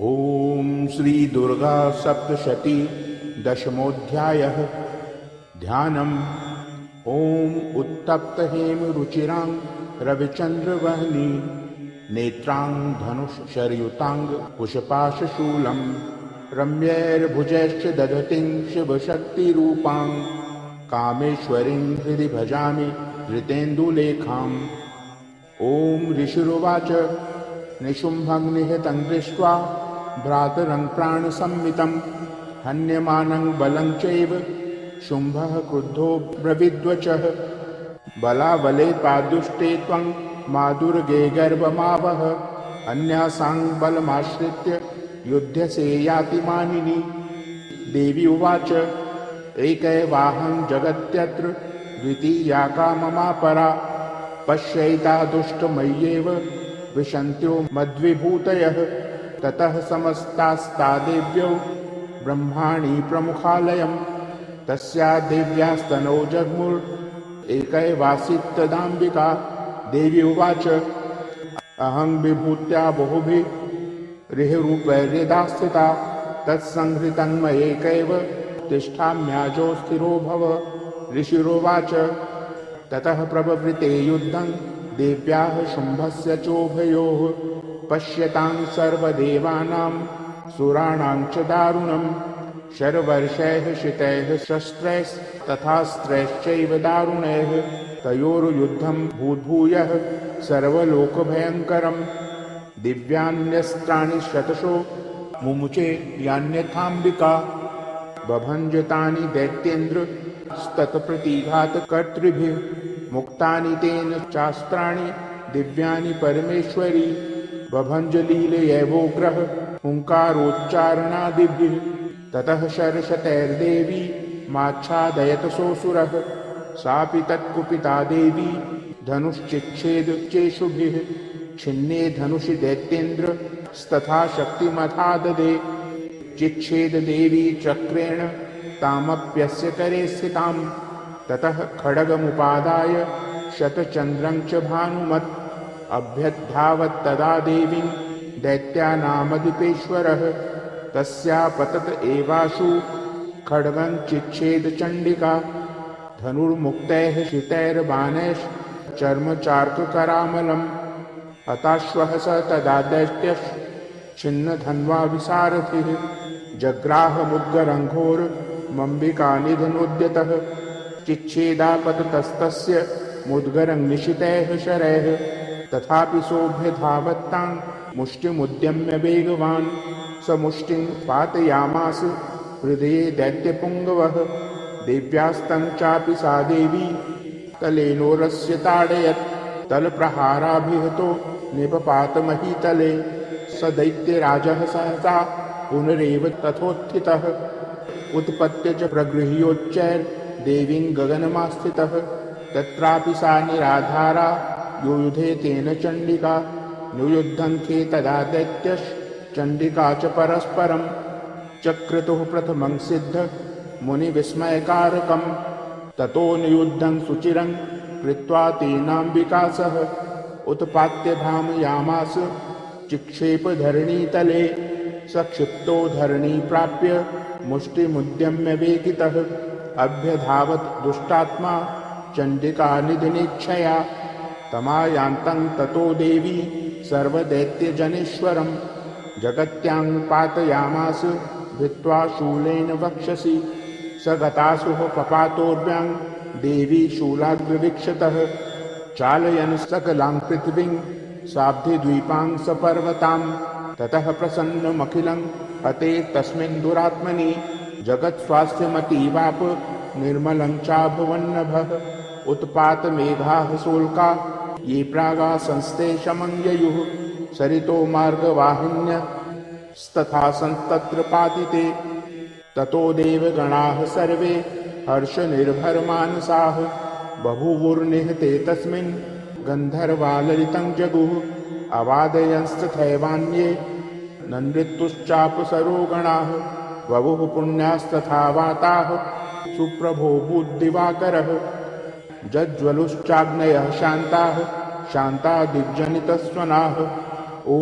ओम श्री दुर्गा सप्तशती दशमोऽध्यायः। ध्यानम्। ओम उत्तप्त हेम रुचिरां रविचंद्रवहनी नेत्रां धनुष शरयुतांग पुष्पाशशूलं रम्यैर्भुजैश्च दधतीं शिवशक्तिरूपां कामेश्वरीं हृदि भजामि धृतेन्दुलेखाम्। ओम ऋषिरुवाच निशुम्भं निहतं दृष्ट्वा भ्रातरं प्राणसम्मितं हन्यमानं बलं चैव शुम्भः क्रुद्धो ब्रवीद्वचः बलाबले पादुष्टे त्वं मादुर्गे गर्वमावह अन्यासां बलमाश्रित्य युध्यसे याति मानिनी। देवी उवाच एकैवाहं जगत्यत्र द्वितीया का ममापरा पश्यैता दुष्टमय्येव विशन्त्यो मद्विभूतयः। ततः समस्तास्ता देव्यौ ब्रह्माणि प्रमुखालयम् तस्या देव्यास्तनौ जग्मुर् एकैवासीत्तदाम्बिका। देवी उवाच अहं विभूत्या बहुभिः रिहरूपैर्यदा स्थिता तत्संहृतं मयैकैव तिष्ठाम्याजो स्थिरो भव। ऋषिरुवाच ततः प्रववृते युद्धं देव्याः शुम्भस्य चोभयोः पश्यतां सर्वदेवानां सुराणां च दारुणं शरवर्षैः शितैः शस्त्रैस्तथास्त्रैश्चैव दारुणैः तयोर्युद्धं भूद्भूयः सर्वलोकभयङ्करम्। दिव्यान्यस्त्राणि शतशो मुमुचे यान्यथाम्बिका बभञ्जतानि दैत्येन्द्र स्ततप्रतिघातकर्तृभिः मुक्तानि तेन चास्त्राणि दिव्यानि परमेश्वरी बभञ्जलीलयैवोग्रः हुङ्कारोच्चारणादिभिः। ततः शरशतैर्देवी माच्छादयत सोऽसुरः सापि तत्कुपिता देवी धनुश्चिच्छेद चेषुभिः छिन्ने धनुषि दैत्येन्द्रस्तथा शक्तिमथाददे चिच्छेद देवी चक्रेण तामप्यस्य करे स्थिताम्। ततः खड्गमुपादाय शतचन्द्रं च भानुमत् अभ्यद्धावत्तदा देवीं दैत्यानामधिपेश्वरः तस्या पतत एवाशु खड्गं चिच्छेद चण्डिका धनुर्मुक्तैः शितैर्बाणैश्चर्मचार्ककरामलम् हताश्वः स तदा दैत्यश्चिन्नधन्वा विसारथिः जग्राहमुद्गरङ्घोरमम्बिकानिधनोद्यतः चिच्छेदापततस्तस्य मुद्गरं निशितैः शरैः तथापि सोऽभ्यधावत्तां मुष्टिमुद्यम्य वेगवान् स मुष्टिं पातयामास हृदये दैत्यपुङ्गवः देव्यास्तं चापि सा देवी तलेनोरस्य ताडयत् तलप्रहाराभिहतो निपपातमहीतले स दैत्यराजः सहसा पुनरेव तथोत्थितः उत्पत्य च प्रगृह्योच्चैर्देवीं गगनमास्थितः तत्रापि सा निराधारा युयुधे तेन चण्डिका नियुद्धं खे तदा दैत्यश्चण्डिका च परस्परं चक्रतुः प्रथमं सिद्ध मुनिविस्मयकारकं ततो नियुद्धं सुचिरं कृत्वा तेनाम्बिका सह उत्पात्य धामयामास चिक्षेप धरणीतले सक्षिप्तो धरणी प्राप्य मुष्टिमुद्यम्य वेगितः अभ्यधावत् दुष्टात्मा चण्डिका निधनेच्छया तमायान्तं ततो देवी सर्वदैत्यजनेश्वरं जगत्यां पातयामास भित्त्वा शूलेन वक्षसि स गतासुः पपातोर्व्यां देवी शूलाग्रवीक्षतः चालयन् सकलां पृथिवीं साब्धिद्वीपां सपर्वतां ततः प्रसन्नमखिलं हते तस्मिन् दुरात्मनि जगत्स्वास्थ्यमतीवाप निर्मलं चाभवन्नभः उत्पात मेघाः शोल्का ये प्रागा संस्ते शमं सरितो मार्गवाहिन्यस्तथा सन्तत्र पातिते ततो देवगणाः सर्वे हर्षनिर्भरमानसाः बभूवुर्निहते तस्मिन् गन्धर्वाललितं जगुः अवादयंस्तथैवान्ये नन्दृत्तुश्चापसरो गणाः बभुः पुण्यास्तथा वाताः सुप्रभो बुद्धिवाकरः जज्ज्वलुश्चाग्नयः शान्ताः शान्ता दिग्जनितस्वनाः। ॐ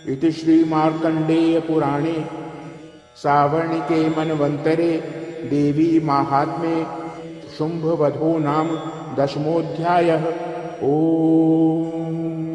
इति श्रीमार्कण्डेयपुराणे सावर्णिके मन्वन्तरे देवी माहात्म्ये शुम्भवधो नाम 10मोऽध्यायः। ओम।